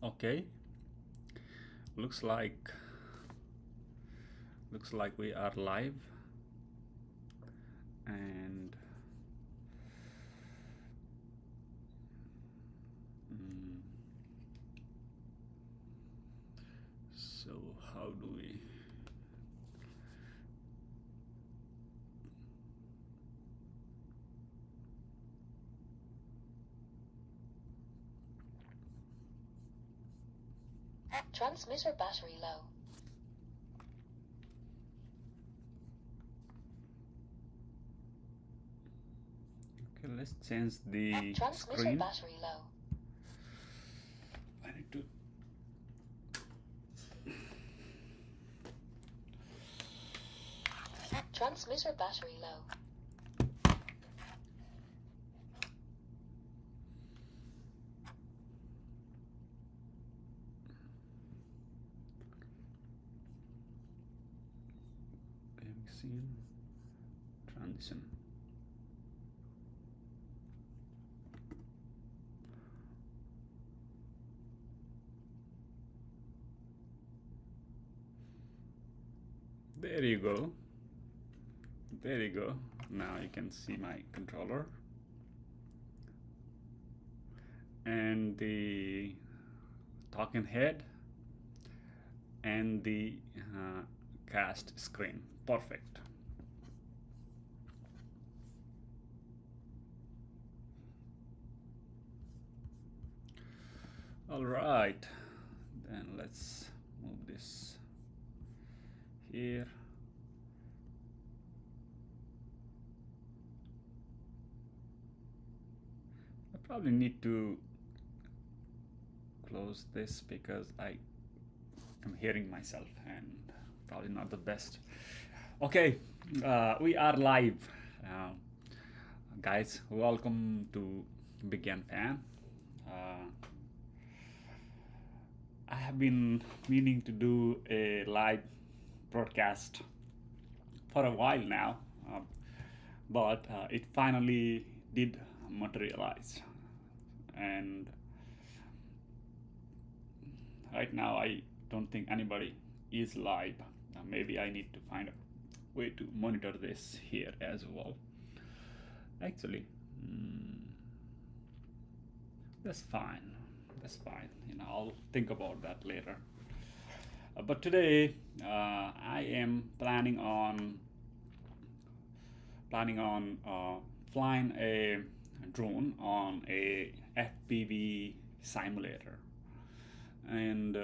Okay, looks like we are live, and so how do we transmitter battery low. okay, let's change the transmitter screen. battery low. I need to transmitter battery low. scene transition. There you go. There you go. Now you can see my controller and the talking head and the cast screen. Perfect. All right, then let's move this here. I probably need to close this because I am hearing myself and probably not the best. Okay, we are live. Guys, welcome to Bigyan Fan. I have been meaning to do a live broadcast for a while now, but it finally did materialize. And right now, I don't think anybody is live. Maybe I need to find a way to monitor this here as well. Actually, that's fine. That's fine. I'll think about that later. But today, I am planning on flying a drone on a FPV simulator. And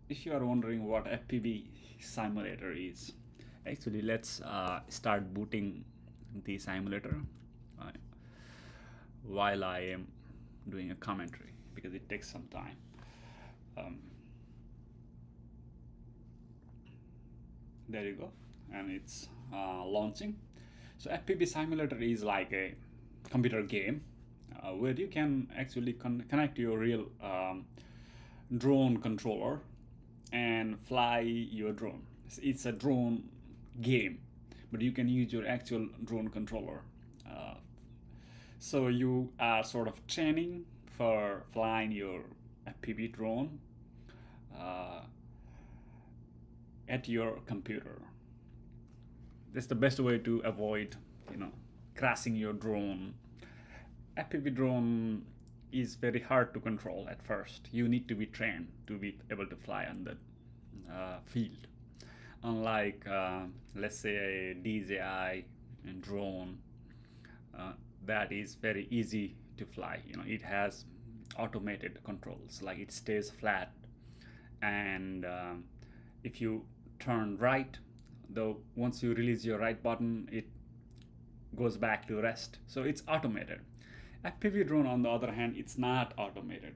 if you are wondering what FPV simulator is, actually let's start booting the simulator while I am doing a commentary because it takes some time. There you go, and it's launching. So FPV simulator is like a computer game where you can actually connect your real drone controller and fly your drone. It's a drone game, but you can use your actual drone controller. So you are sort of training for flying your FPV drone at your computer. That's the best way to avoid, crashing your drone. FPV drone is very hard to control at first. You need to be trained to be able to fly on the field. Unlike, let's say, a DJI drone, that is very easy to fly. It has automated controls, like it stays flat, and if you turn right, though, once you release your right button, it goes back to rest. So it's automated. FPV drone, on the other hand, it's not automated.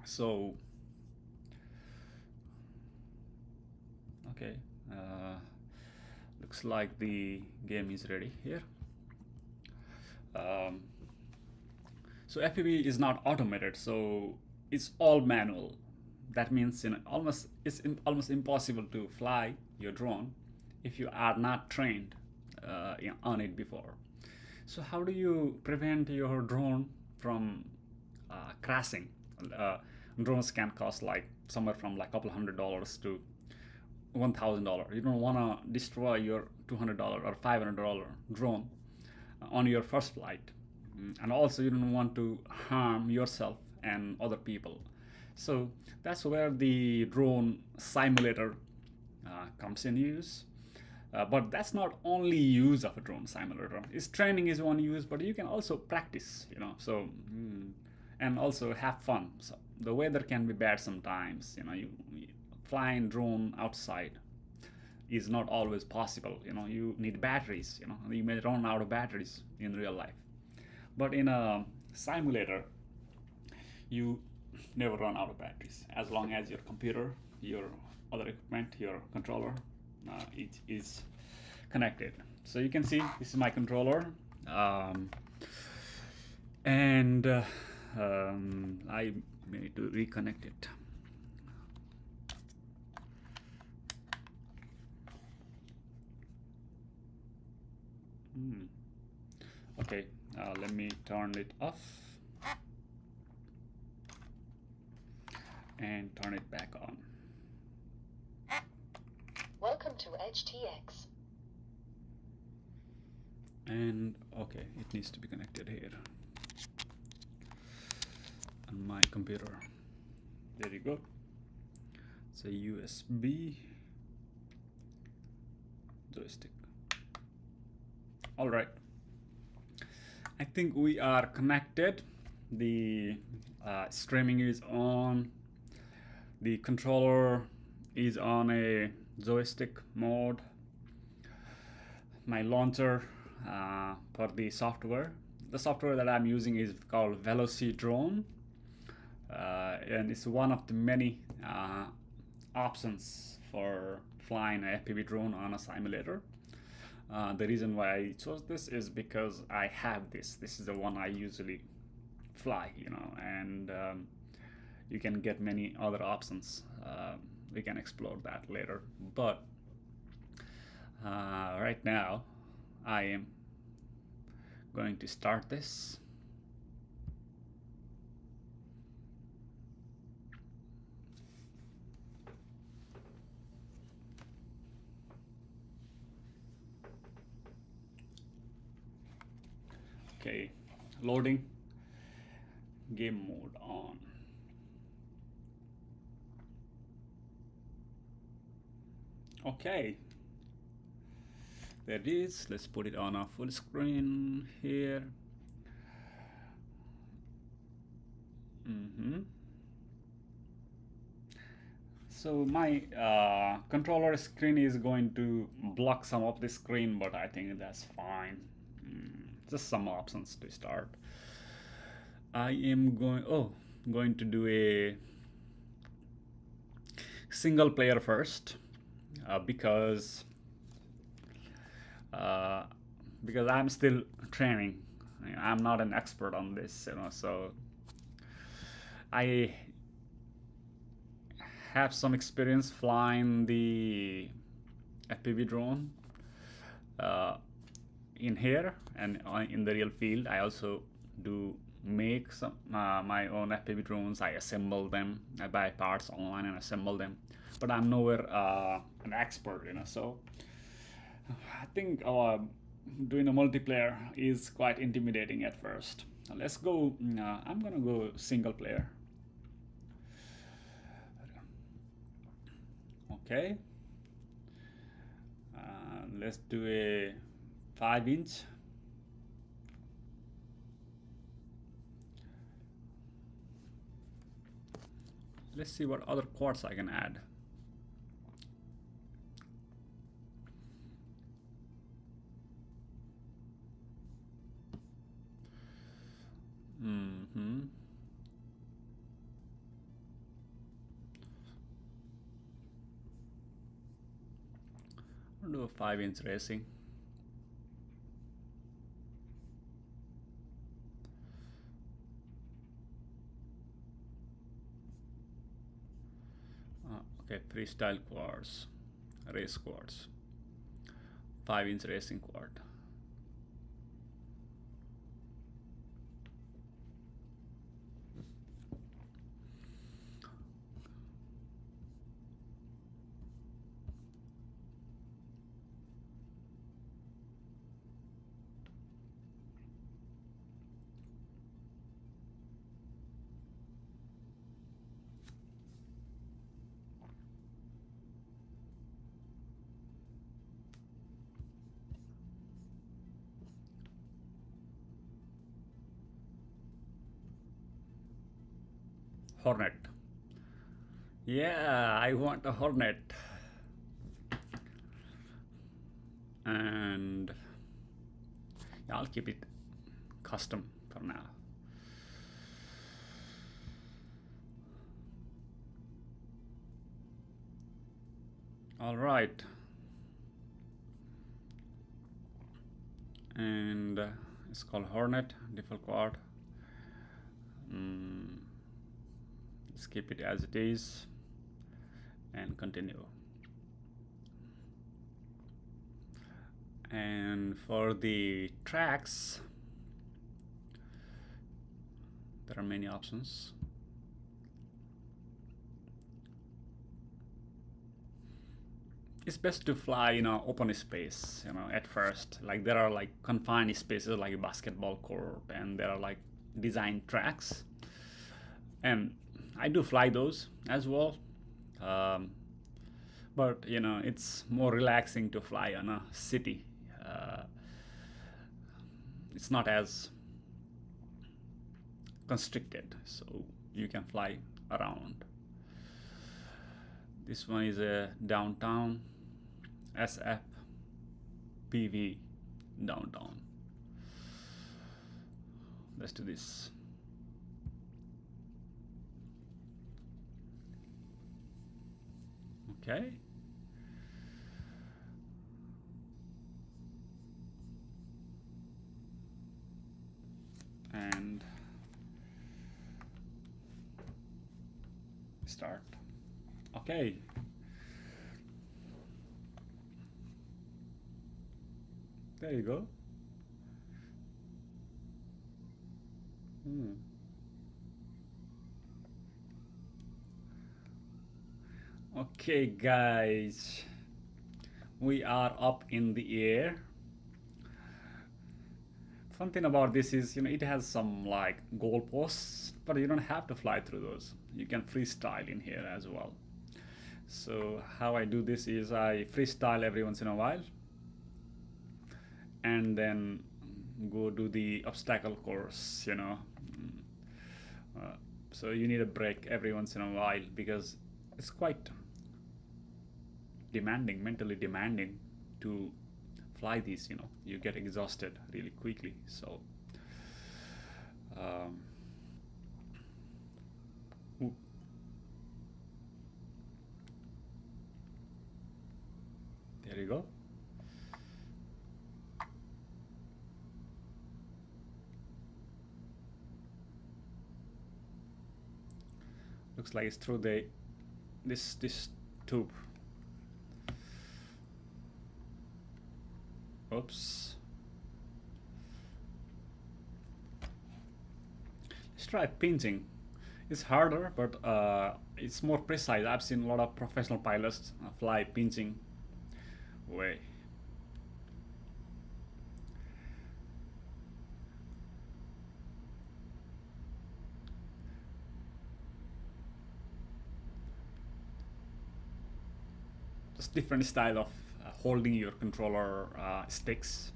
So, okay, looks like the game is ready here. So FPV is not automated, so it's all manual. That means it's almost impossible to fly your drone if you are not trained on it before. So how do you prevent your drone from crashing? drones can cost like somewhere from like a couple $100 to $1,000. You don't want to destroy your $200 or $500 drone on your first flight. And also you don't want to harm yourself and other people. So that's where the drone simulator comes in use. But that's not only use of a drone simulator. Its training is one use, but you can also practice, you know. So and also have fun. So the weather can be bad sometimes. You know, you flying drone outside is not always possible. You know, you need batteries. You know, you may run out of batteries in real life. But in a simulator, you never run out of batteries as long as your computer, your other equipment, your controller, it is connected. So you can see this is my controller, and I need to reconnect it. Okay, let me turn it off and turn it back on. Welcome to HTX. And okay, it needs to be connected here on my computer. There you go. It's a USB joystick. All right, I think we are connected. The streaming is on. The controller is on a joystick mode. My launcher for the software that I'm using is called VelociDrone, and it's one of the many options for flying an FPV drone on a simulator. The reason why I chose this is because I have this. This is the one I usually fly, you know, and you can get many other options. We can explore that later. But right now, I am going to start this. Okay, loading, game mode on. Okay, there it is. Let's put it on a full screen here. So my controller screen is going to block some of the screen, but I think that's fine. Just some options to start. I am going to do a single player first, because I'm still training. I'm not an expert on this, you know, so I have some experience flying the FPV drone in here and in the real field. I also do make some my own FPV drones. I assemble them. I buy parts online and assemble them, but I'm nowhere an expert, you know. So I think doing a multiplayer is quite intimidating at first. Let's go. I'm gonna go single player. Okay. Let's do a 5-inch. Let's see what other quads I can add. I'll do a 5-inch racing. Okay, freestyle quads, race quads, 5-inch racing quad. Hornet. Yeah, I want a Hornet. And yeah, I'll keep it custom for now. All right. And it's called Hornet, default quad. Let's keep it as it is and continue. And for the tracks, there are many options. It's best to fly in an open space, at first. Like there are like confined spaces like a basketball court, and there are like designed tracks. And I do fly those as well. But it's more relaxing to fly on a city. It's not as constricted, so you can fly around. This one is a downtown FPV downtown. Let's do this. Okay. And start. Okay. There you go. Okay, guys, we are up in the air. Fun thing about this is, it has some like goalposts, but you don't have to fly through those. You can freestyle in here as well. So how I do this is I freestyle every once in a while, and then go do the obstacle course, so you need a break every once in a while because it's quite demanding, mentally demanding to fly these. You get exhausted really quickly. So there you go. Looks like it's through this tube. Oops. Let's try pinching. It's harder, but it's more precise. I've seen a lot of professional pilots fly pinching way. Just different style of holding your controller sticks.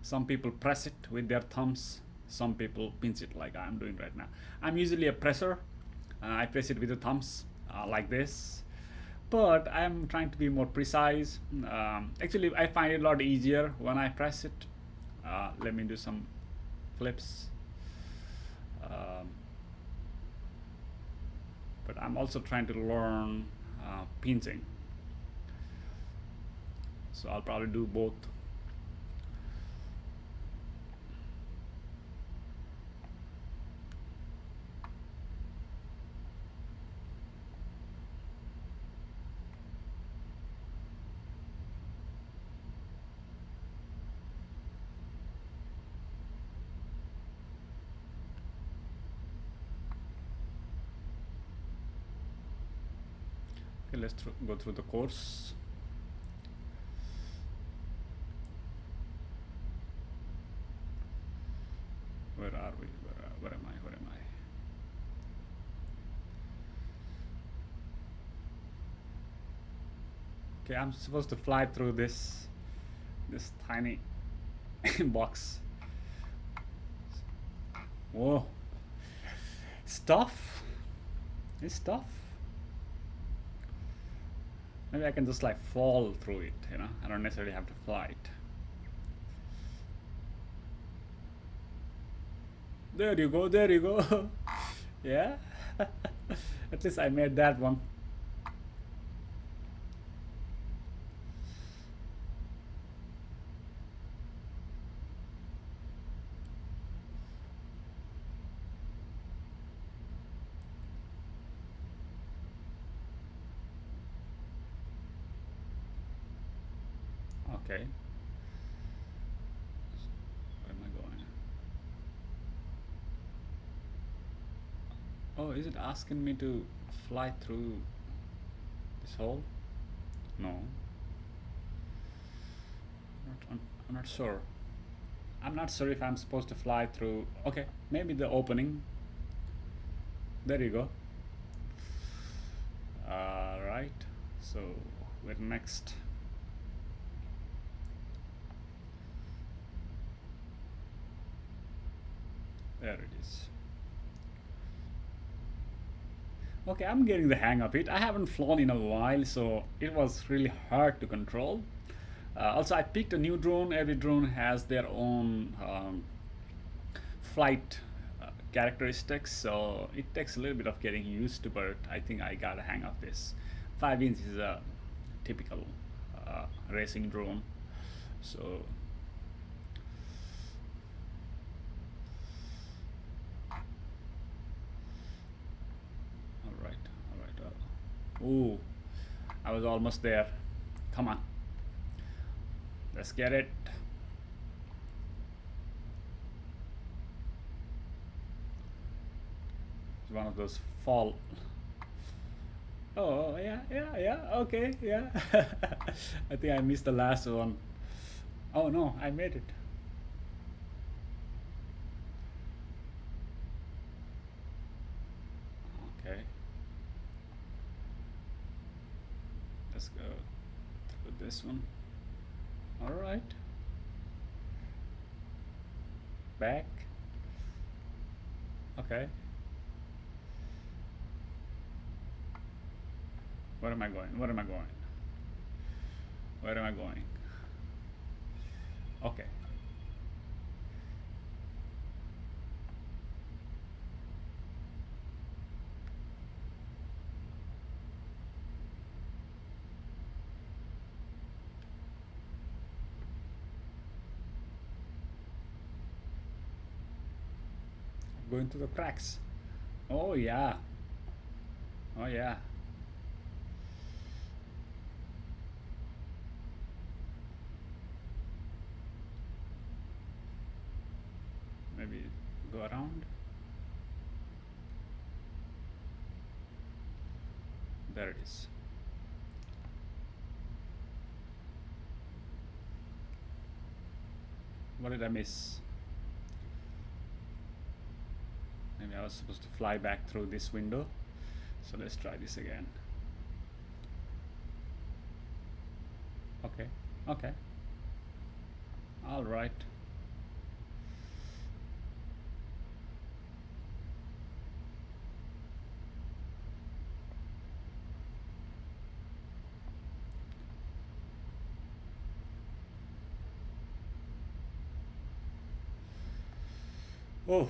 Some people press it with their thumbs. Some people pinch it like I'm doing right now. I'm usually a presser. I press it with the thumbs like this. But I'm trying to be more precise. Actually, I find it a lot easier when I press it. Let me do some flips. But I'm also trying to learn pinching. So I'll probably do both. Okay, let's go through the course. Where are we? Where am I? Where am I? Okay, I'm supposed to fly through this tiny box. Whoa, it's tough. It's tough. Maybe I can just like fall through it, you know. I don't necessarily have to fly it. There you go, there you go. Yeah. At least I made that one. Okay. Where am I going? Oh, is it asking me to fly through this hole? No. I'm not sure. I'm not sure if I'm supposed to fly through. Okay, maybe the opening. There you go. Right. So we're next. There it is. Okay, I'm getting the hang of it. I haven't flown in a while, so it was really hard to control. Also, I picked a new drone. Every drone has their own flight characteristics, so it takes a little bit of getting used to, but I think I got a hang of this. 5 inch is a typical racing drone, so all right. Ooh, I was almost there. Come on, let's get it. It's one of those fall. Oh yeah. Okay, yeah. I think I missed the last one. Oh no, I made it. Okay. Let's go through this one. All right. Back. Okay. Where am I going? Where am I going? Where am I going? Okay. Going to the cracks. Oh yeah. Oh yeah. Maybe go around. There it is. What did I miss? Maybe I was supposed to fly back through this window. So let's try this again. Okay. Okay. All right. Oh.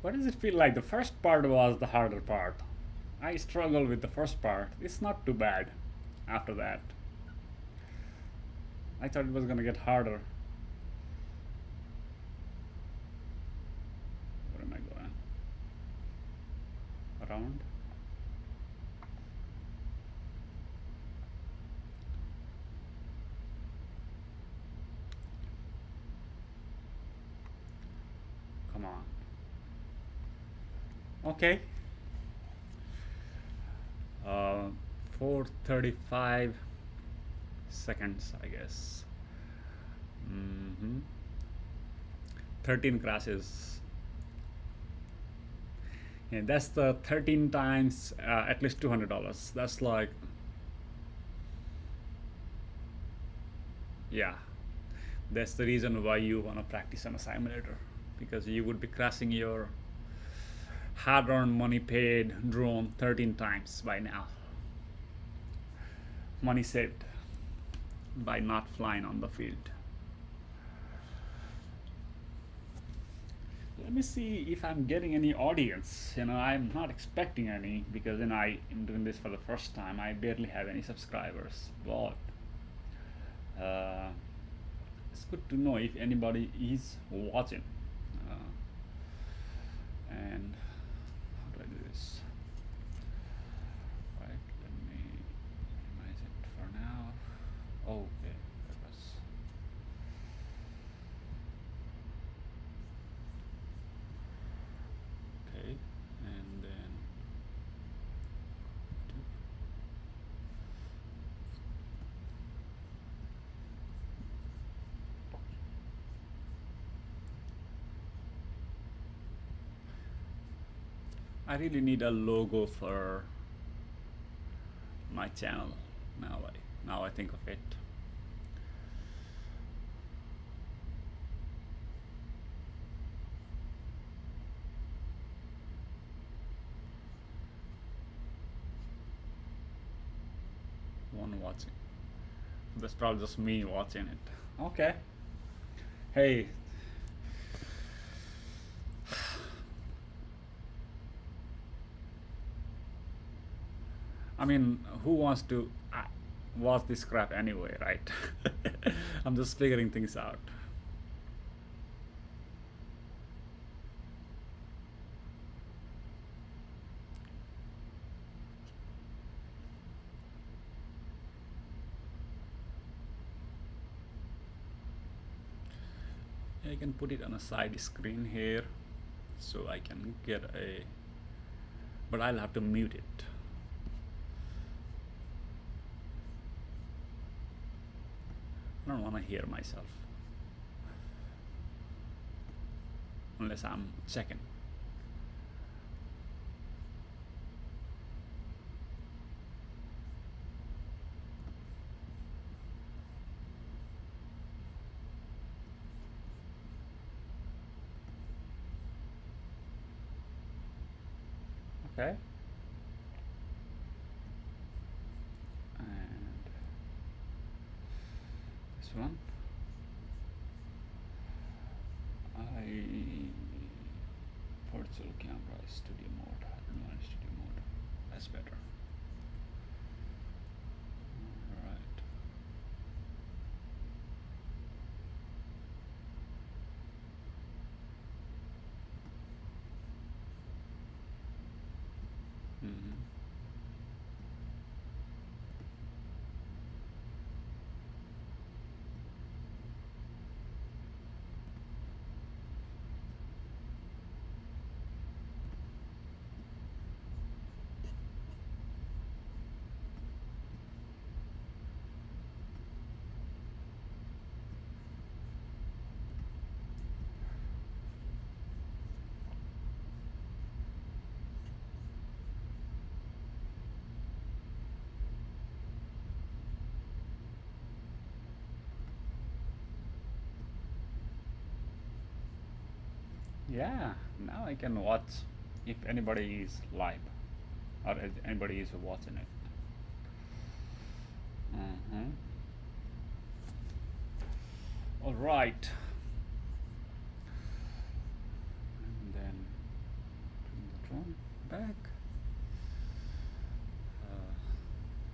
What does it feel like? The first part was the harder part. I struggled with the first part. It's not too bad after that. I thought it was gonna get harder. Where am I going? Around? Come on. Okay. 4:35 seconds, I guess. 13 crashes. And that's the 13 times at least $200. That's like, yeah. That's the reason why you want to practice on a simulator, because you would be crashing your hard-earned money paid drone 13 times by now. Money saved by not flying on the field. Let me see if I'm getting any audience. I'm not expecting any, because I am doing this for the first time. I barely have any subscribers, but it's good to know if anybody is watching. And how do I do this? Right, let me minimize it for now. Okay, that was. Okay, and then. I really need a logo for my channel. Now I think of it. One watching. That's probably just me watching it. Okay. Hey. I mean, who wants to watch this crap anyway, right? I'm just figuring things out. I can put it on a side screen here, so I can get a, but I'll have to mute it. I don't want to hear myself unless I'm checking. Okay. And this one. Virtual camera studio mode, advanced studio mode. That's better. Alright. Yeah, now I can watch if anybody is live or if anybody is watching it. All right. And then bring the drone back.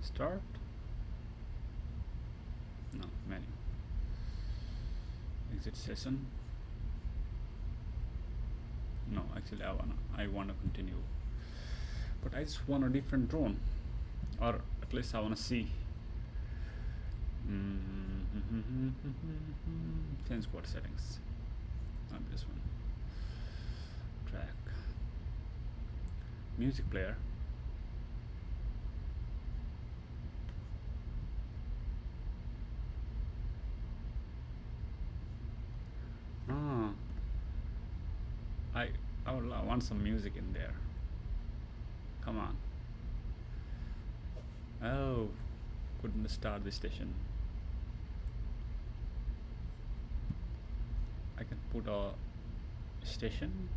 Start. No, menu. Exit session. No, actually I wanna continue, but I just want a different drone, or at least I wanna see. Change quad settings. Not this one. Track. Music player. I want some music in there. Come on. Oh, couldn't start the station. put a station.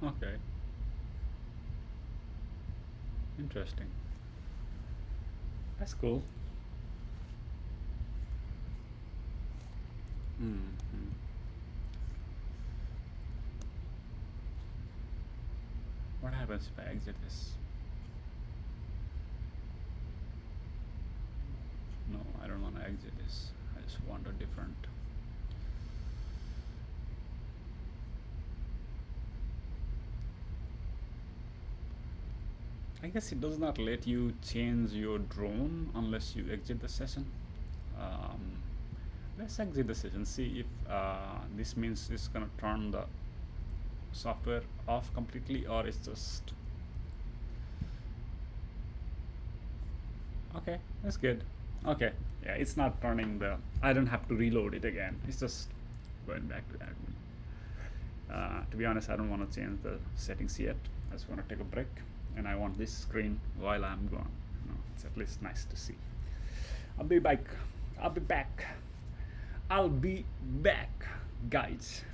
Okay, interesting. That's cool. Mm-hmm. What happens if I exit this? No, I don't want to exit this. I just want a different. I guess it does not let you change your drone unless you exit the session. Um, let's exit the session, see if this means it's gonna turn the software off completely, or it's just okay. That's good. Okay, yeah, it's not turning the. I don't have to reload it again. It's just going back to admin. To be honest, I don't want to change the settings yet. I just want to take a break, and I want this screen while I'm gone. It's at least nice to see. I'll be back. I'll be back. I'll be back, guys.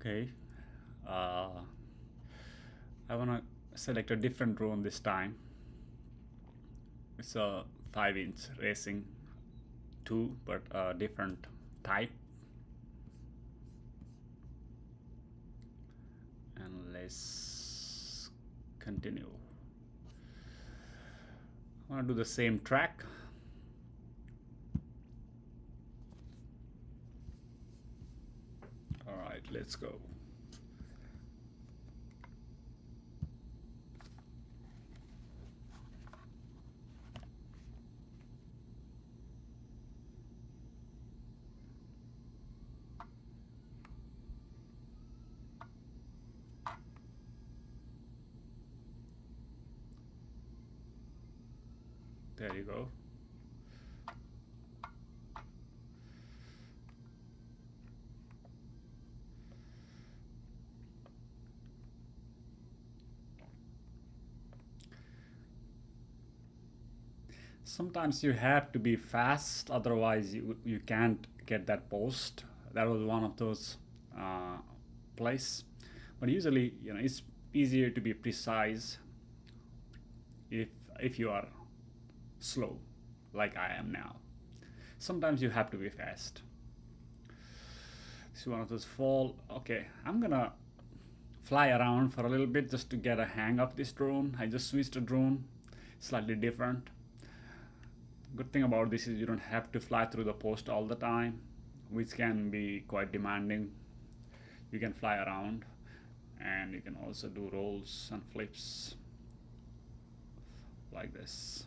Okay. Uh, I wanna select a different drone this time. It's a 5-inch racing 2, but a different type. And let's continue. I want to do the same track. All right, let's go. There you go. Sometimes you have to be fast, otherwise you can't get that post. That was one of those places. But usually, you know, it's easier to be precise if you are slow, like I am now. Sometimes you have to be fast. This is one of those fall. Okay, I'm gonna fly around for a little bit just to get a hang of this drone. I just switched a drone, slightly different. Good thing about this is you don't have to fly through the post all the time, which can be quite demanding. You can fly around, and you can also do rolls and flips like this.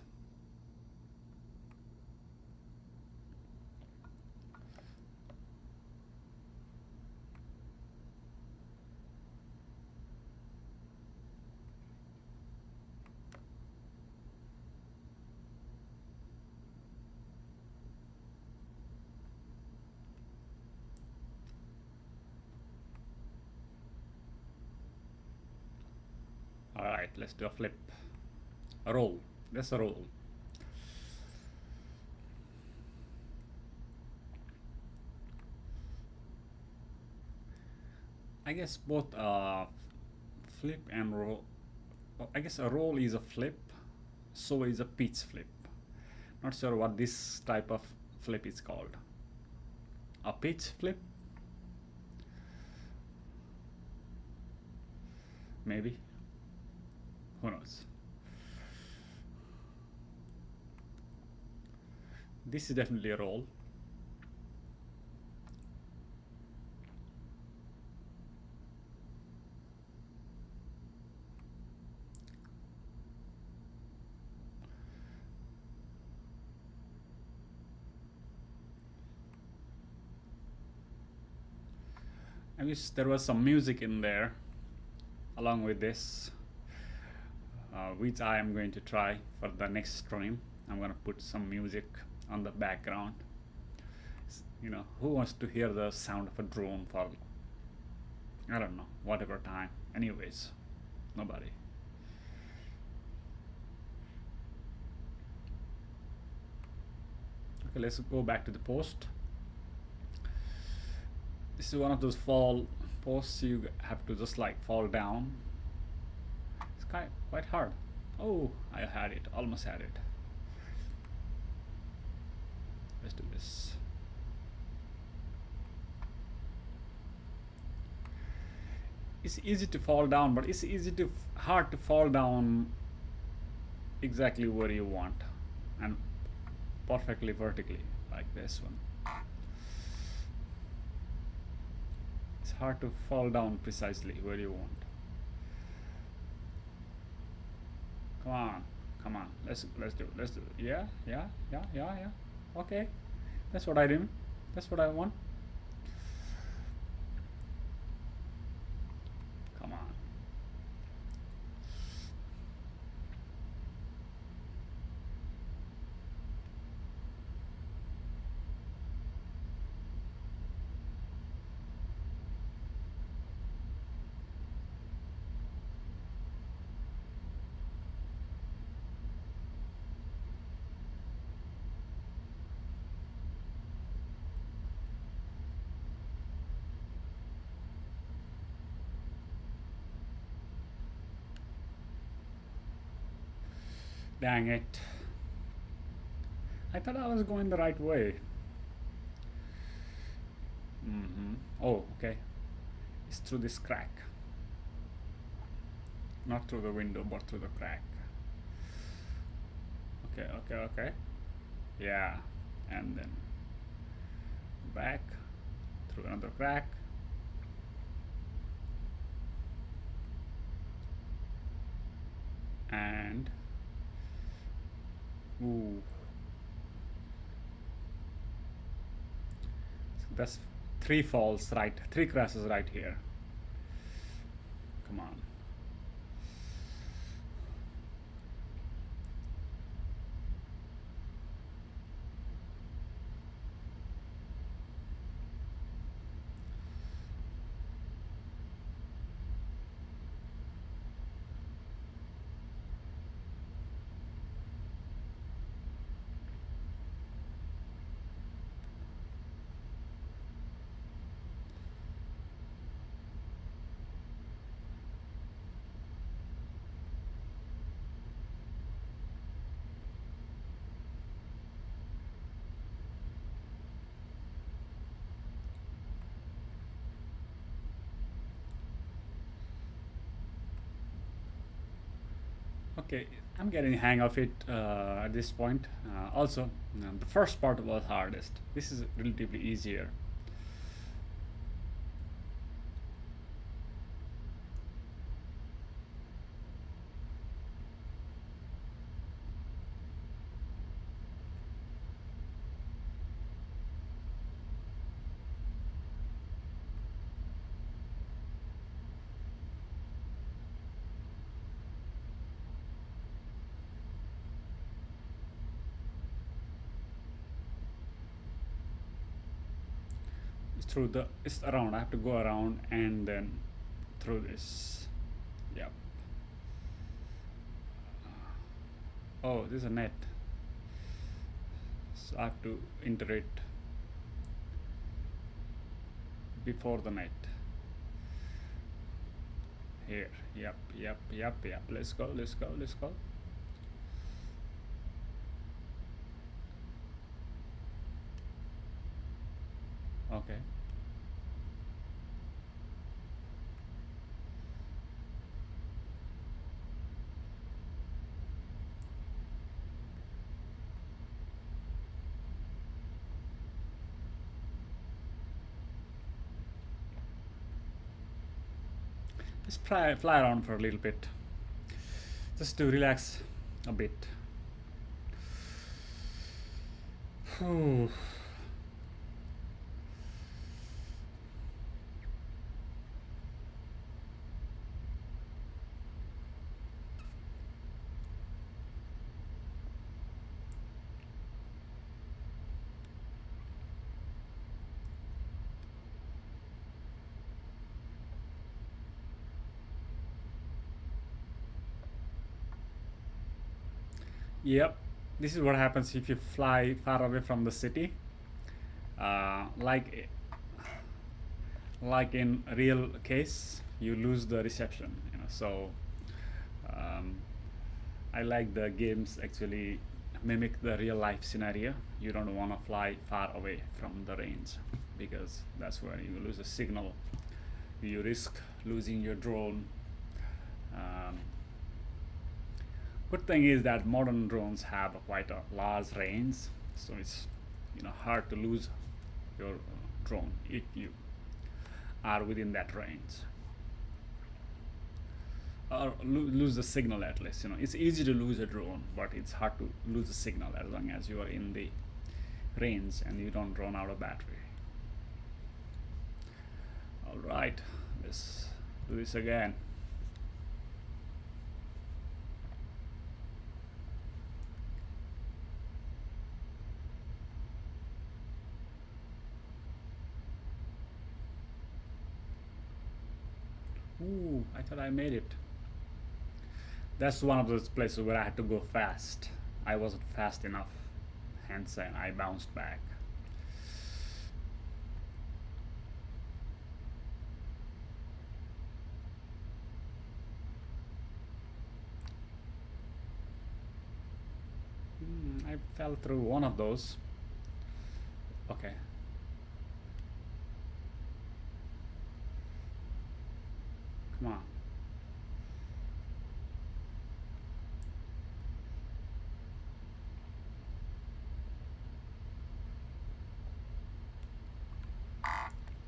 All right, let's do a flip, a roll. That's a roll. I guess both flip and roll. I guess a roll is a flip, so is a pitch flip. Not sure what this type of flip is called. A pitch flip? Maybe. Who knows? This is definitely a roll. I wish there was some music in there along with this, which I am going to try for the next stream. I'm gonna put some music on the background. You know, who wants to hear the sound of a drone for, I don't know, whatever time? Anyways, nobody. Okay, let's go back to the post. This is one of those fall posts you have to just like fall down. It's quite hard. Oh, I had it, almost had it. Let's do this. It's easy to fall down, but it's hard to fall down exactly where you want and perfectly vertically like this one. It's hard to fall down precisely where you want. Come on. Let's do it. Yeah. Okay, that's what I do. That's what I want. Come on. Dang it. I thought I was going the right way. Oh, okay. It's through this crack. Not through the window, but through the crack. Okay. Yeah, and then back through another crack. And ooh, so that's three falls right, three crashes right here. Come on. Okay, I'm getting hang of it at this point. Also, the first part was hardest. This is relatively easier. It's around. I have to go around and then through this. Yep. Oh, this is a net. So I have to enter it before the net. Here. Yep. Let's go. Okay. Just fly around for a little bit, just to relax a bit. Whew. Yep, this is what happens if you fly far away from the city. Uh, like like in real case, you lose the reception. So um, I like the games actually mimic the real life scenario. You don't want to fly far away from the range because that's where you lose a signal. You risk losing your drone. Um, Good thing is that modern drones have quite a large range, so it's hard to lose your drone if you are within that range, or lose the signal at least. It's easy to lose a drone, but it's hard to lose the signal as long as you are in the range and you don't run out of battery. All right, let's do this again. Ooh, I thought I made it. That's one of those places where I had to go fast. I wasn't fast enough, hence I bounced back. I fell through one of those. Okay. Come on.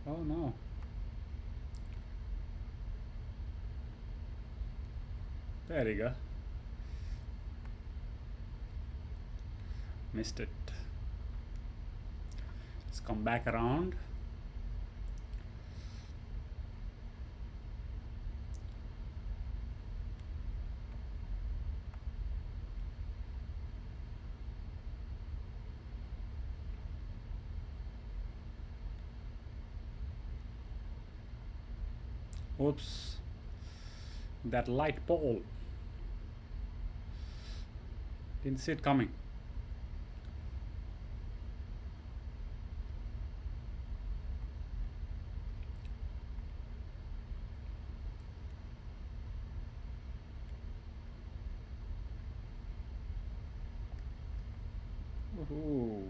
Oh no. There you go. Missed it. Let's come back around. Oops. That light pole. Didn't see it coming. Ooh.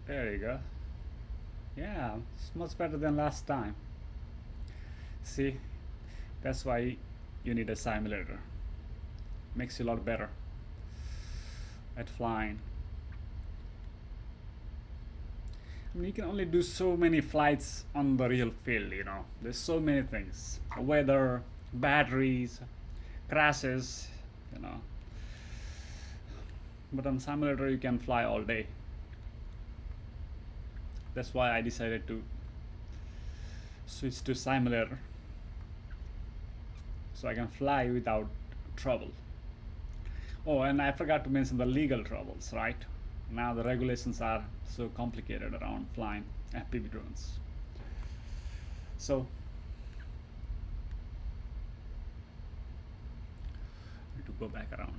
There you go. Yeah, it's much better than last time. See, that's why you need a simulator. Makes you a lot better at flying. I mean, you can only do so many flights on the real field, you know. There's so many things. Weather, batteries, crashes, you know. But on simulator you can fly all day. That's why I decided to switch to simulator, so I can fly without trouble. Oh, and I forgot to mention the legal troubles, right? Now the regulations are so complicated around flying FPV drones. So I need to go back around.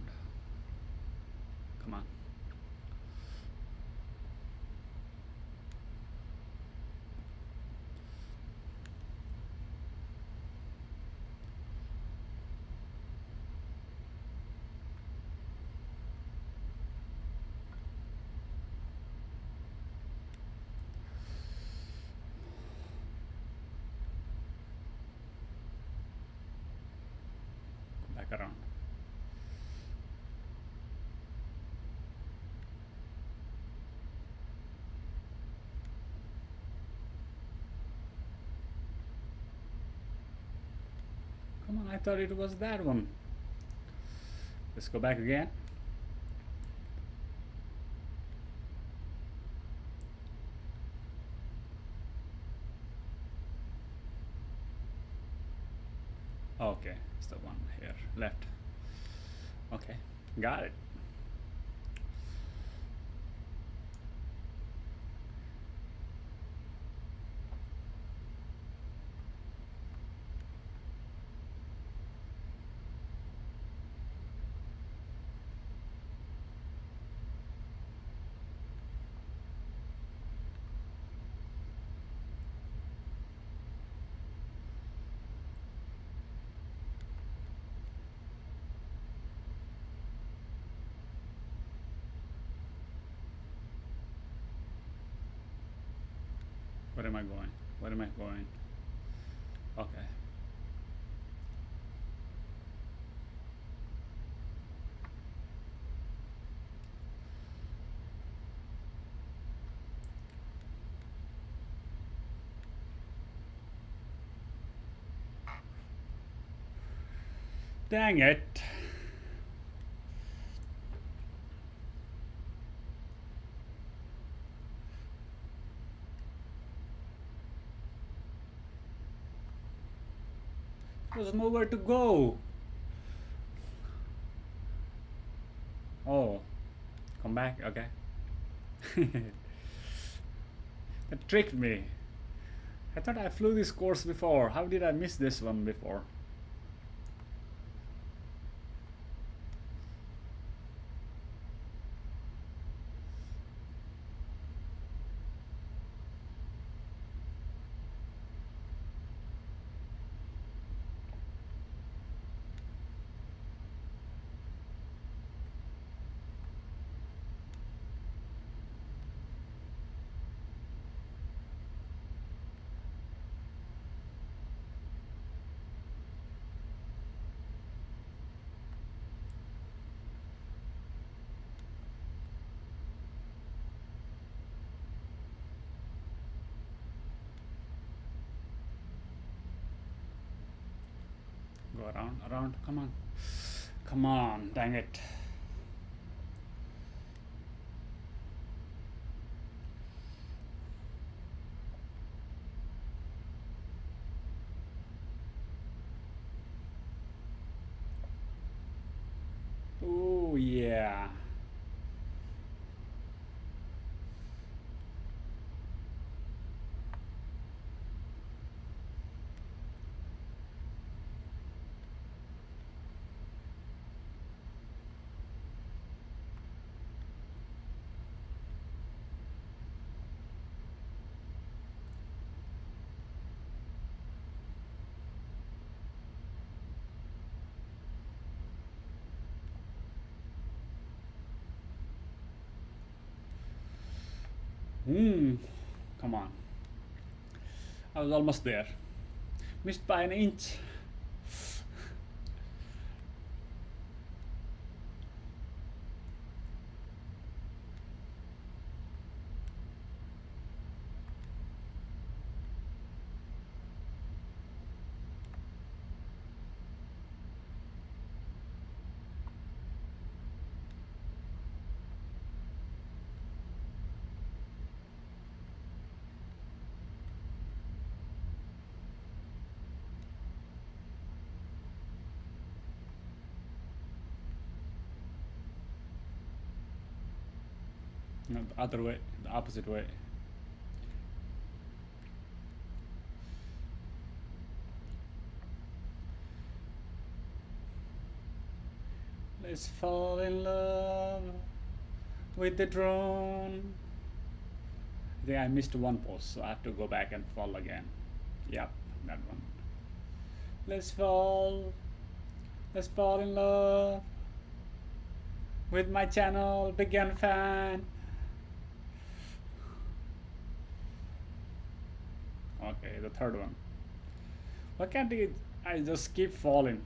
Come on. Back around. Come on, I thought it was that one. Let's go back again. Okay, it's the one here left. Okay, got it. Where am I going? Where am I going? Okay. Dang it. There's nowhere to go. Oh, come back. Okay. That tricked me. I thought I flew this course before. How did I miss this one before? Go around. Come on. Come on, dang it. Oh, yeah. Come on. I was almost there. Missed by an inch. No, the other way, the opposite way. Let's fall in love with the drone. I think I missed one post, so I have to go back and fall again. Yep, that one. Let's fall in love with my channel, Bigyan Fan. Okay, the third one. Why can't I just keep falling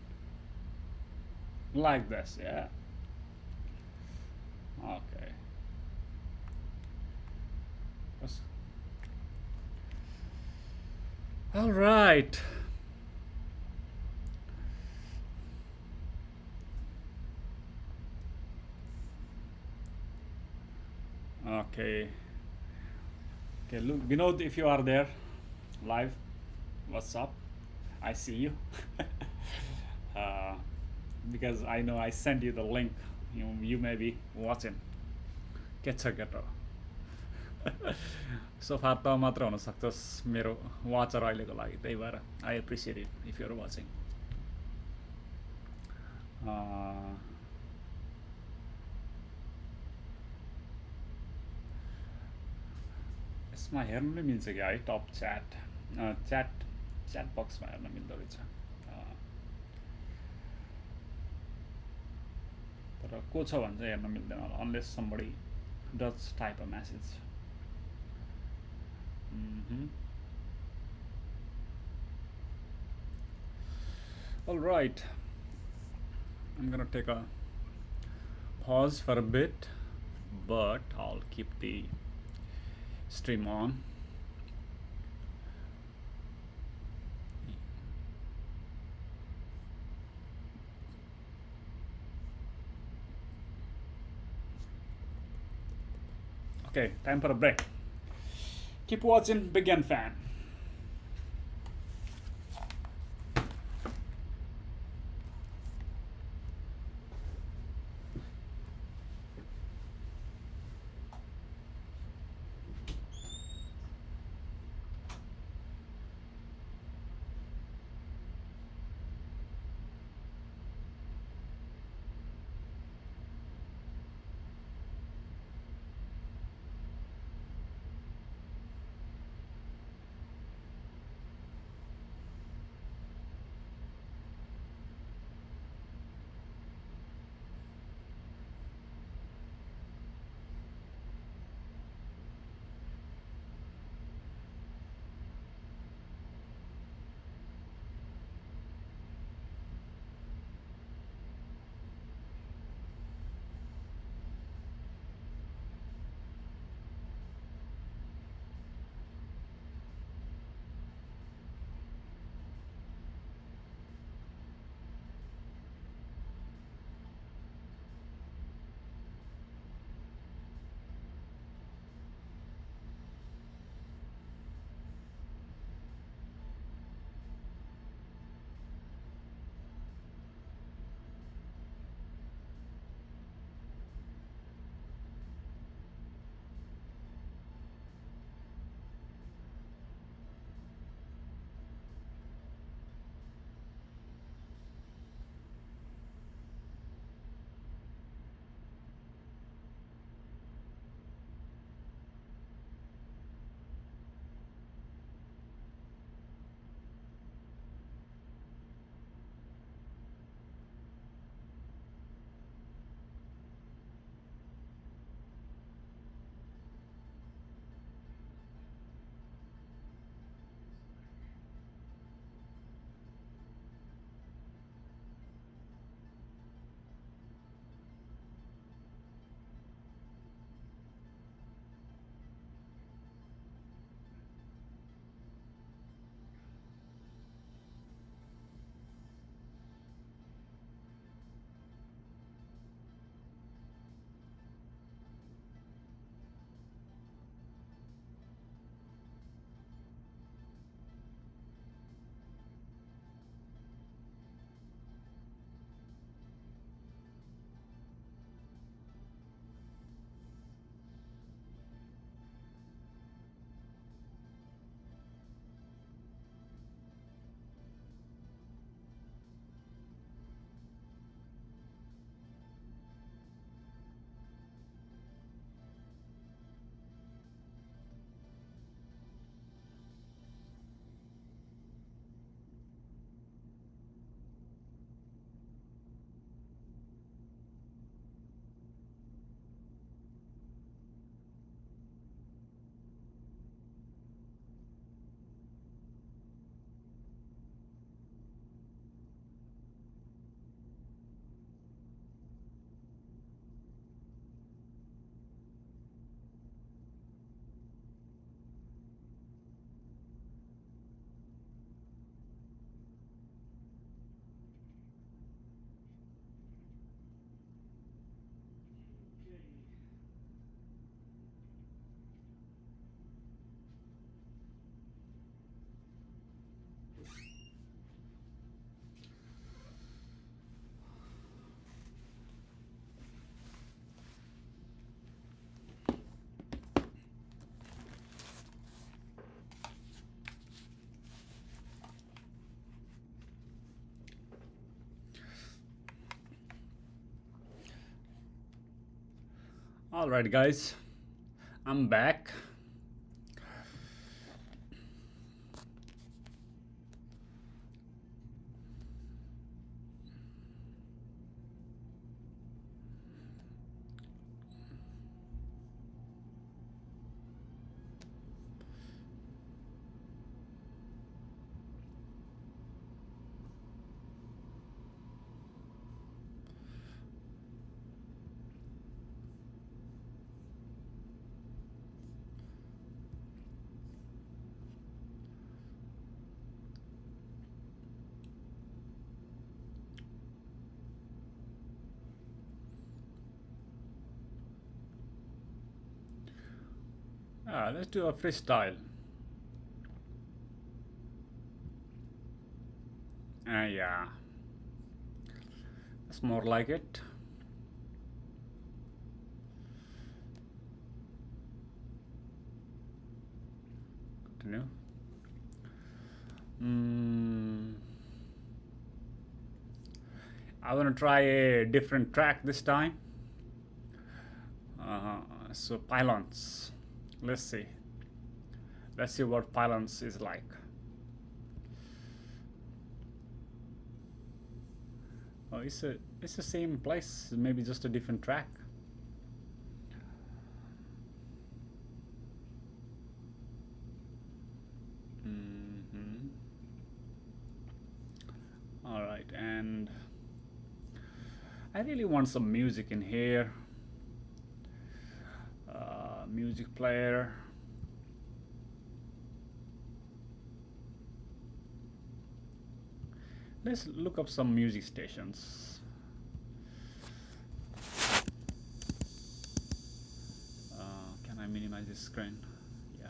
like this? Yeah. Okay. All right. Okay. Okay, look, Vinod, if you are there live, what's up? I see you. uh, because I know I sent you the link. You may be watching. Get So far त मात्र हुन सक्छस् मेरो watcher अहिलेको लागि, त्यही भएर I appreciate it if you are watching. यसमा हेर्नु नै मिल्छ क्या है, टप च्याट च्याट बक्समा हेर्न मिल्दो रहेछ. तर को छ भने चाहिँ हेर्न मिल्दैन होला, unless somebody does type a message. All right, I'm gonna take a pause for a bit, but I'll keep the stream on. Okay, time for a break. Keep watching Bigyan Fan. Alright guys, I'm back. Let's do a freestyle. Yeah, that's more like it. Continue. I want to try a different track this time. So pylons. Let's see. Let's see what pylons is like. Oh, it's the same place, maybe just a different track. All right, and I really want some music in here. Music player. Let's look up some music stations. Can I minimize this screen? Yeah.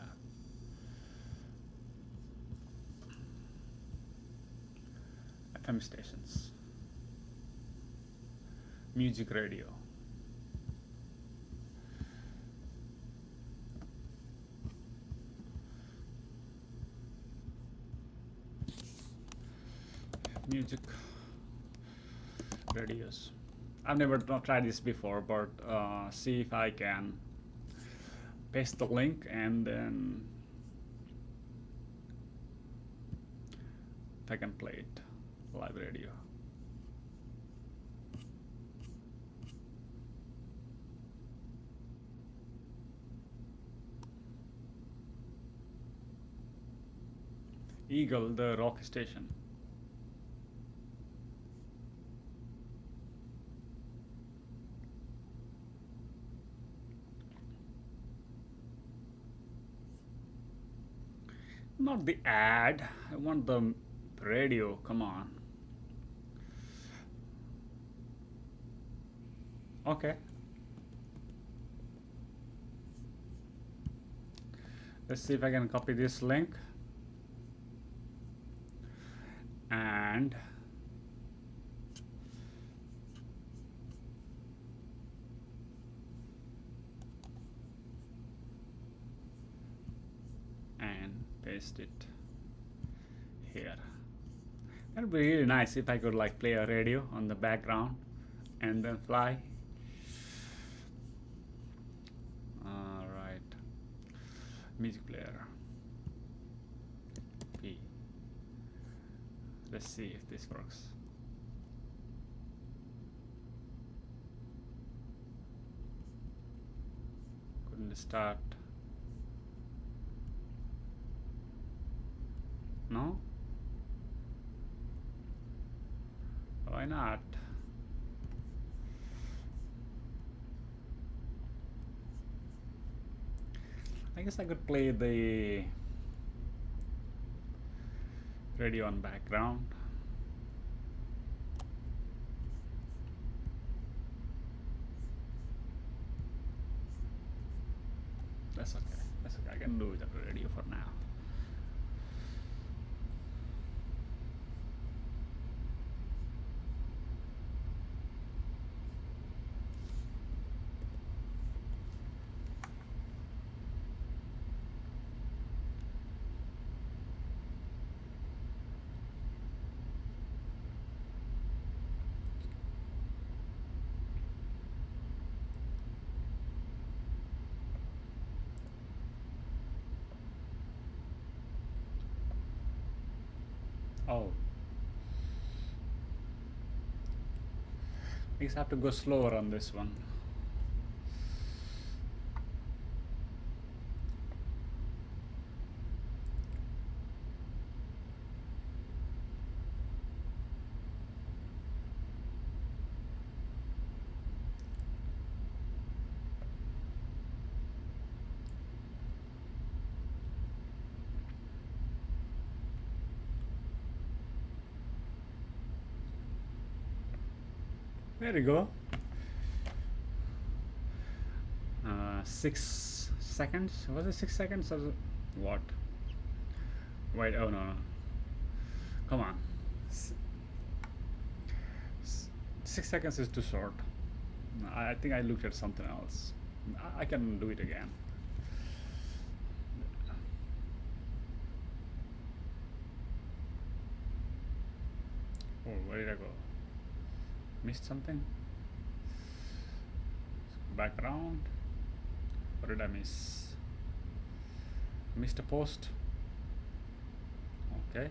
FM stations. Music radio. Music radios. I've never tried this before, but see if I can paste the link and then if I can play it live radio. Eagle, the rock station. Not the ad, I want the radio, come on. Okay. Let's see if I can copy this link. And paste it here. That would be really nice if I could like play a radio on the background and then fly. All right, music player P. Let's see if this works. Couldn't start. No? Why not? I guess I could play the radio on background. That's okay. That's okay. I can do without the radio for now. Oh, I guess I have to go slower on this one. There you go. 6 seconds? Was it 6 seconds or what? Wait, oh no, no. Come on. 6 seconds is too short. I think I looked at something else. I can do it again. Oh, where did I go? Missed something? Back around. What did I miss? Missed a post. Okay.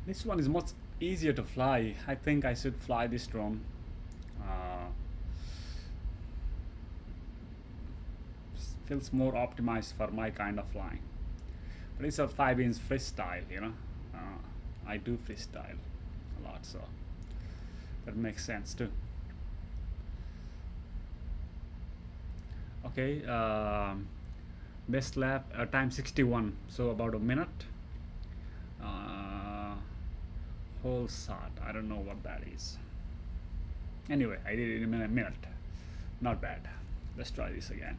This one is much easier to fly. I think I should fly this drone. Feels more optimized for my kind of flying. But it's a 5-inch freestyle, you know. I do freestyle a lot, so that makes sense too. Okay, best lap time 61, so about a minute. Whole shot, I don't know what that is. Anyway, I did it in a minute. Not bad. Let's try this again.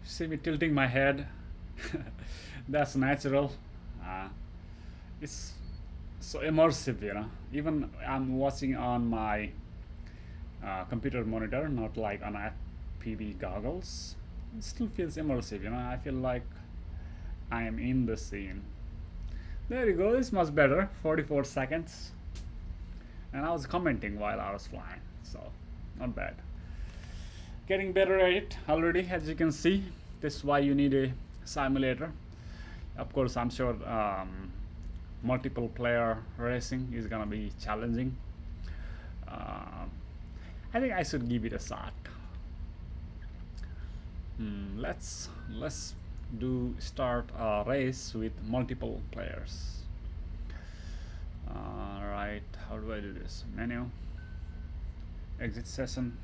See me tilting my head. That's natural. It's so immersive, you know. Even I'm watching on my computer monitor, not like on FPV goggles. It still feels immersive, you know. I feel like I am in the scene. There you go. It's much better. 44 seconds. And I was commenting while I was flying, so not bad. Getting better at it already, as you can see. This is why you need a simulator. Of course, I'm sure multiple player racing is gonna be challenging. I think I should give it a shot. Let's start a race with multiple players. Right, how do I do this? Menu, exit session.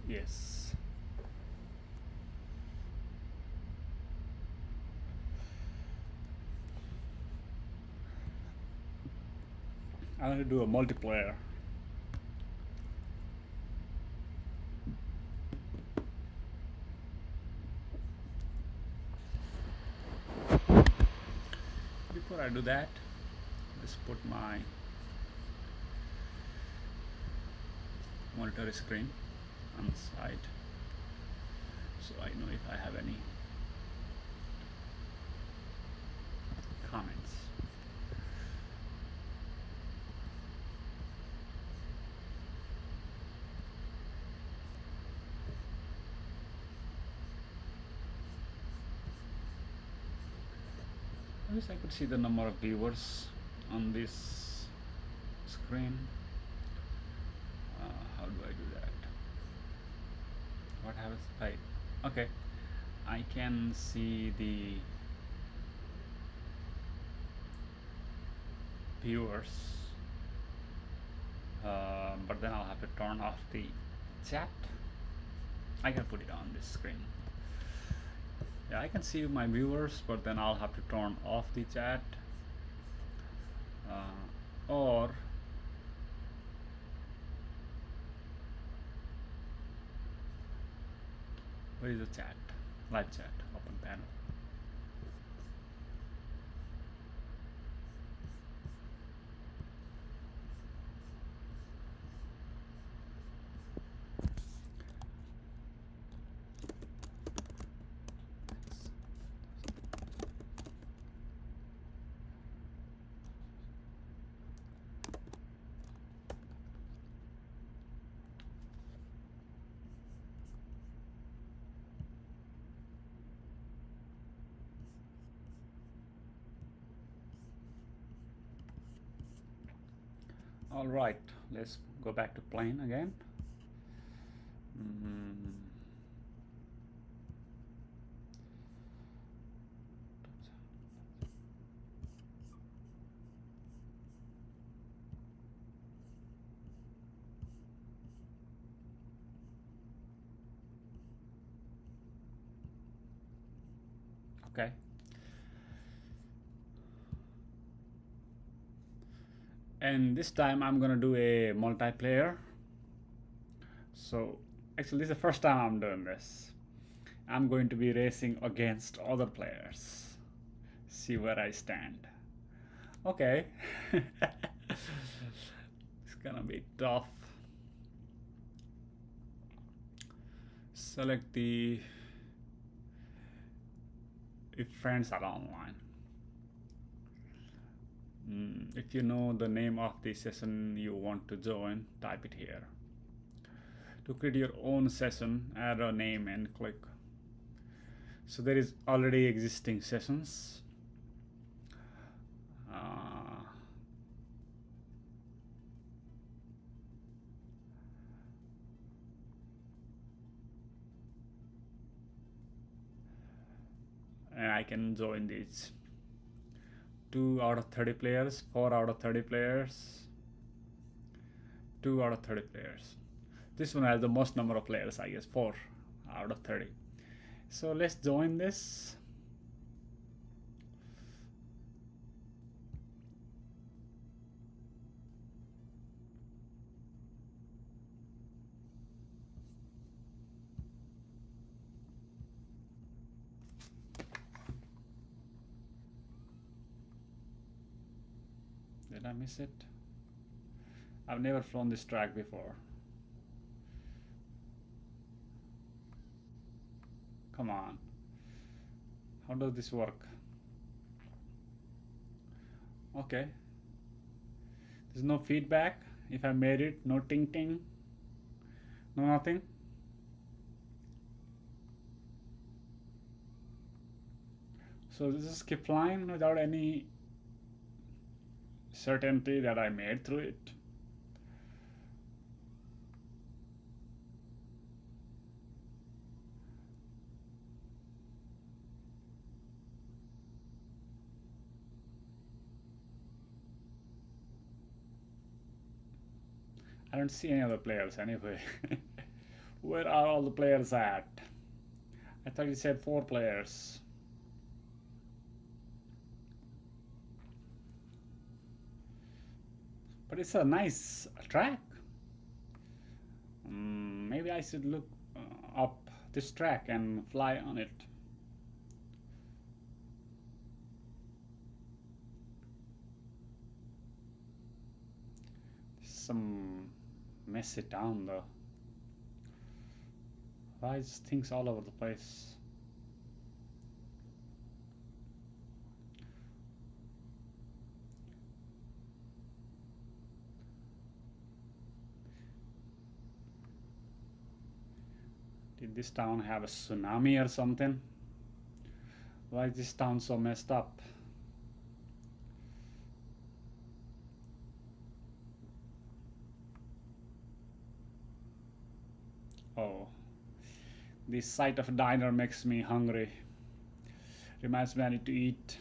Yes. I'm going to do a multiplayer. Before I do that, let's put my monitor screen on the side so I know if I have any comments. I wish I could see the number of viewers on this screen. How do I do that? What happens? Right. Okay. I can see the viewers, but then I'll have to turn off the chat. I can put it on this screen. Yeah, I can see my viewers, but then I'll have to turn off the chat. Or where is the chat? Live chat, open panel. All right, let's go back to plane again. Okay. And this time I'm gonna do a multiplayer. So actually this is the first time I'm doing this. I'm going to be racing against other players. See where I stand. Okay. It's gonna be tough. Select the if friends are online. If you know the name of the session you want to join, type it here. To create your own session, add a name and click. So there is already existing sessions. And I can join these. 2 out of 30 players, 4 out of 30 players, 2 out of 30 players. This one has the most number of players, I guess, 4 out of 30. So let's join this. Did I miss it? I've never flown this track before. Come on. How does this work? Okay. There's no feedback. If I made it, no ting ting. No nothing. So this is keep flying without any certainty that I made through it. I don't see any other players anyway. Where are all the players at? I thought you said 4 players. But it's a nice track. Maybe I should look up this track and fly on it. Some messy town though. Why is things all over the place? Did this town have a tsunami or something? Why is this town so messed up? Oh, the sight of a diner makes me hungry. Reminds me I need to eat.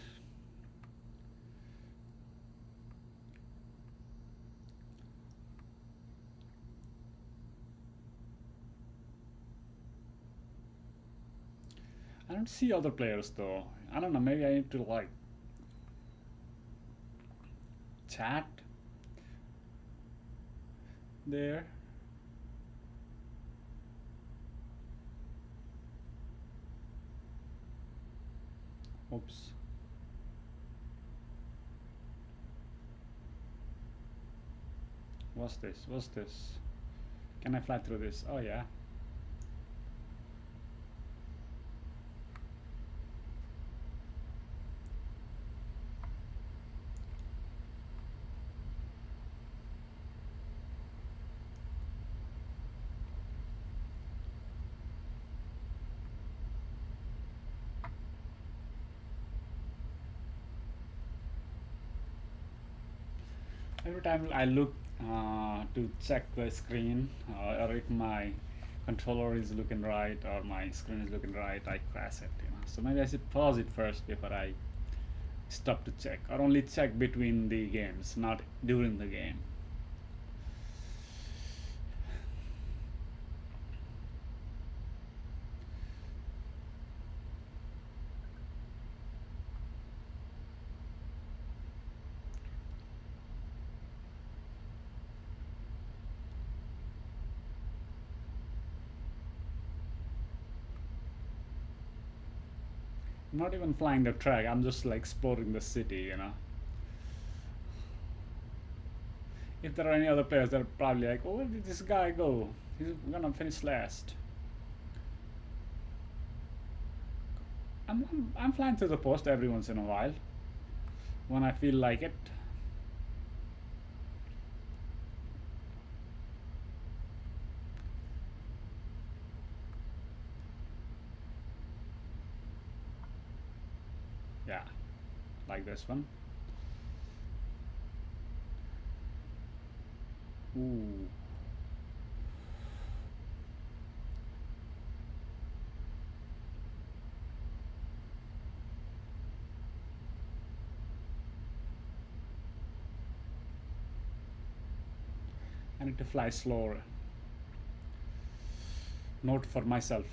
I don't see other players though. I don't know, maybe I need to like chat there. Oops. What's this? What's this? Can I fly through this? Oh yeah. Every time I look to check the screen, or if my controller is looking right or my screen is looking right, I crash it. So maybe I should pause it first before I stop to check, or only check between the games, not during the game. I'm not even flying the track. I'm just like exploring the city. If there are any other players, they're probably like, "Oh, where did this guy go? He's gonna finish last." I'm flying through the post every once in a while when I feel like it. Yeah, like this one. Ooh. I need to fly slower. Note for myself.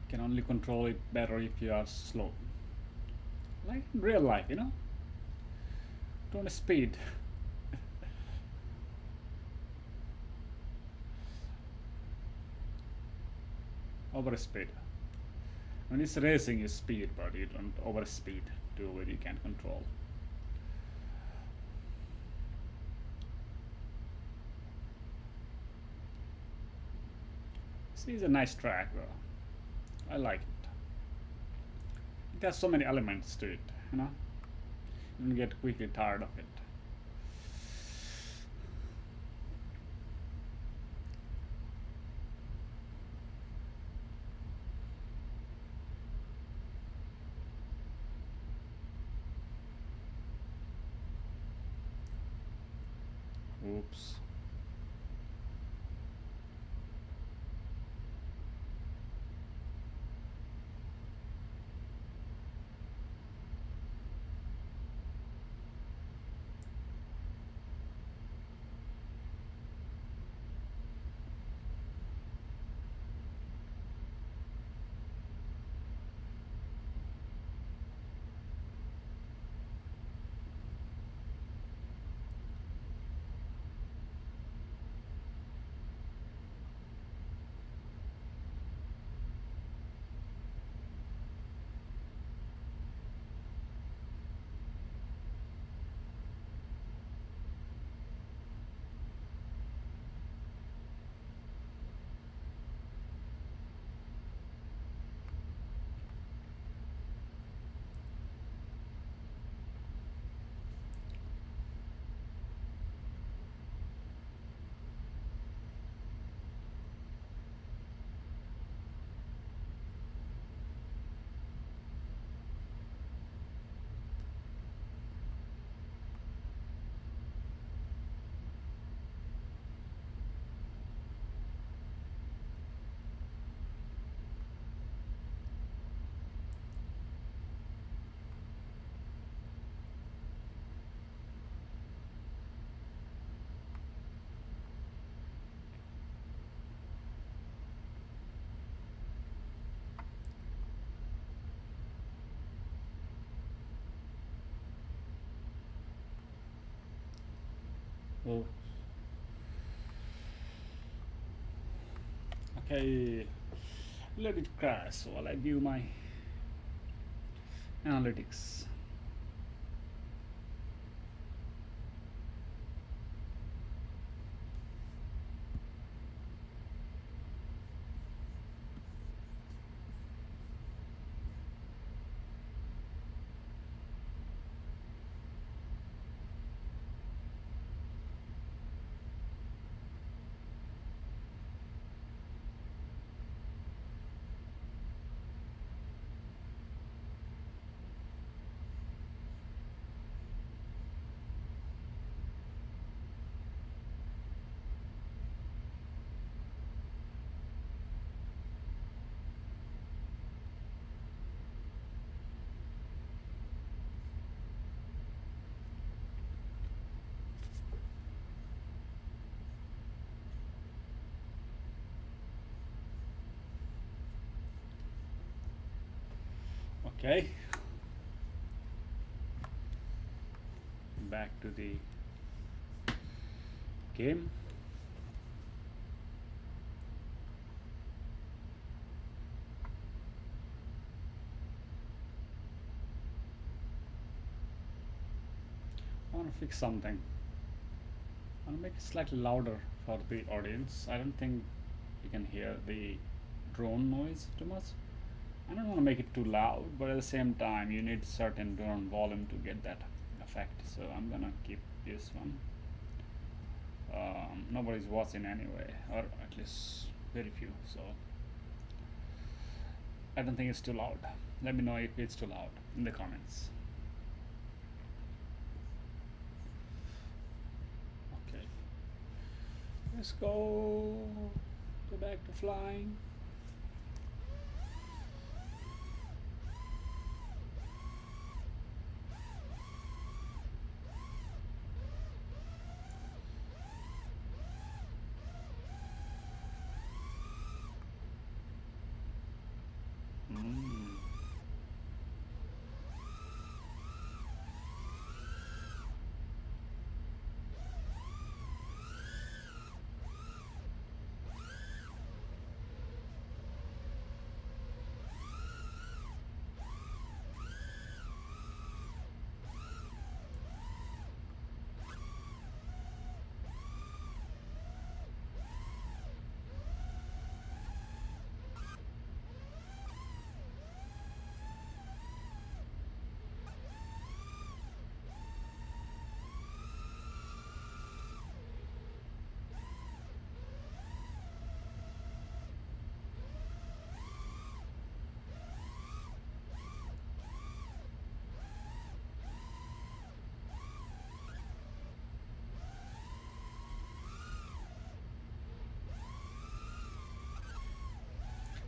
You can only control it better if you are slow. Like in real life. Don't speed. Overspeed. When it's racing, you speed, but you don't overspeed to where you can't control. This is a nice track, though. I like it. It has so many elements to it. You don't get quickly tired of it. Oops. Oh. Okay, let it crash while I view my analytics. Okay, back to the game. I want to fix something. I want to make it slightly louder for the audience. I don't think you can hear the drone noise too much. I don't want to make it too loud, but at the same time you need certain drone volume to get that effect. So I'm gonna keep this one. Nobody's watching anyway, or at least very few, so I don't think it's too loud. Let me know if it's too loud in the comments. Okay, let's go back to flying.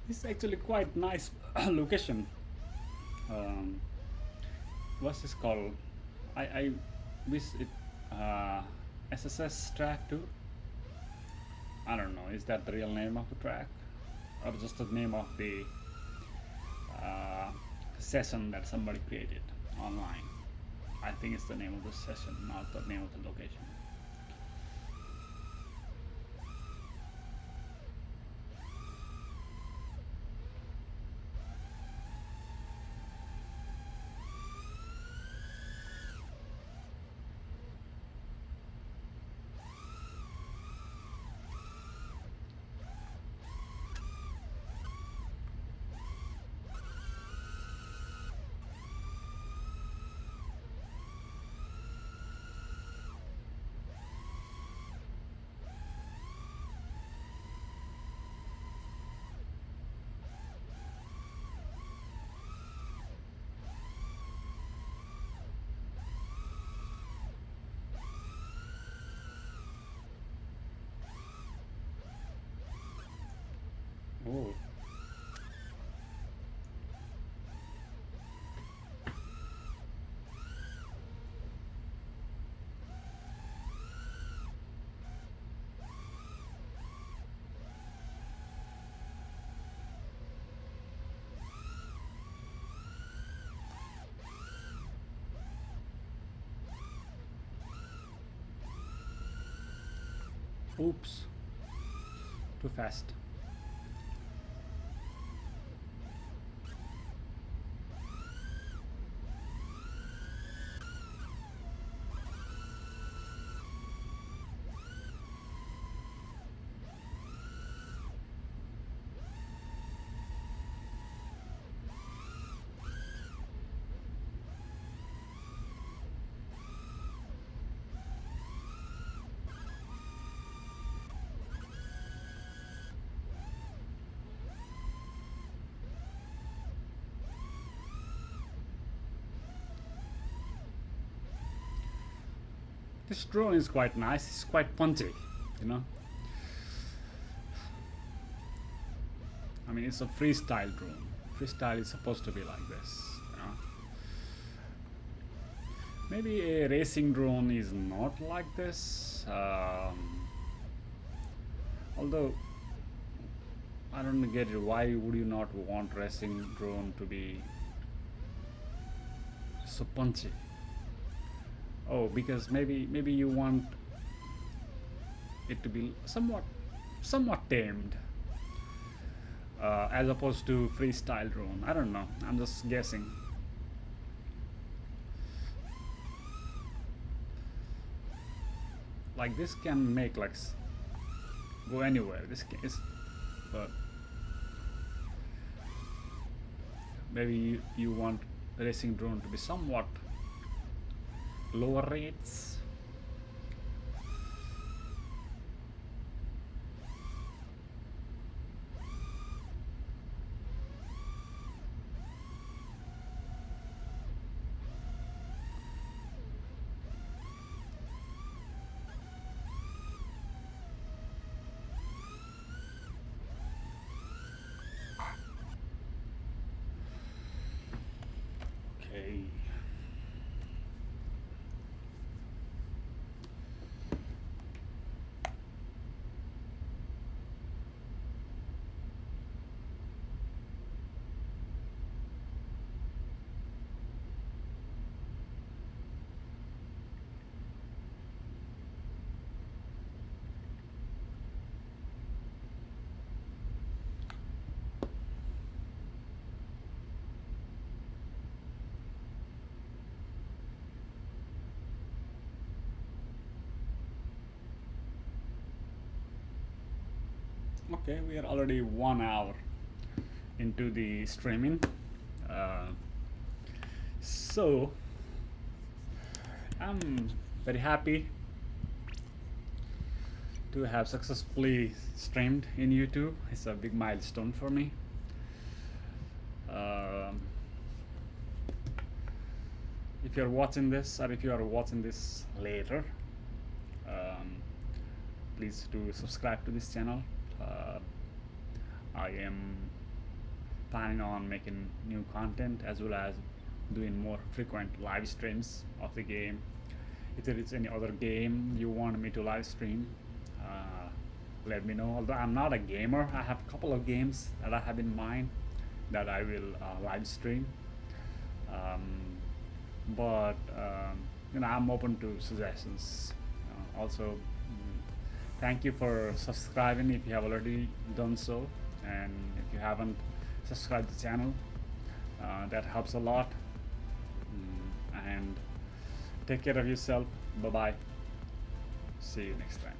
It's actually quite nice location. Um, what's this called? I wish it SSS track too. I don't know. Is that the real name of the track, or just the name of the session that somebody created online? I think it's the name of the session, not the name of the location. Oh. Oops, too fast. This drone is quite nice. It's quite punchy, you know. I mean, it's a freestyle drone. Freestyle is supposed to be like this, you know. Maybe a racing drone is not like this. Although I don't get it. Why would you not want racing drone to be so punchy? Oh, because maybe you want it to be somewhat tamed, as opposed to freestyle drone. I don't know. I'm just guessing. Like this can make like go anywhere. This is, but maybe you want the racing drone to be somewhat lower rates. Okay. Okay, we are already 1 hour into the streaming. So I'm very happy to have successfully streamed in YouTube. It's a big milestone for me. If you're watching this, or if you are watching this later, please do subscribe to this channel. I am planning on making new content as well as doing more frequent live streams of the game. If there is any other game you want me to live stream, let me know. Although I'm not a gamer, I have a couple of games that I have in mind that I will live stream. But you know, I'm open to suggestions. Also, thank you for subscribing if you have already done so, and if you haven't subscribed to the channel, that helps a lot. And take care of yourself. Bye bye. See you next time.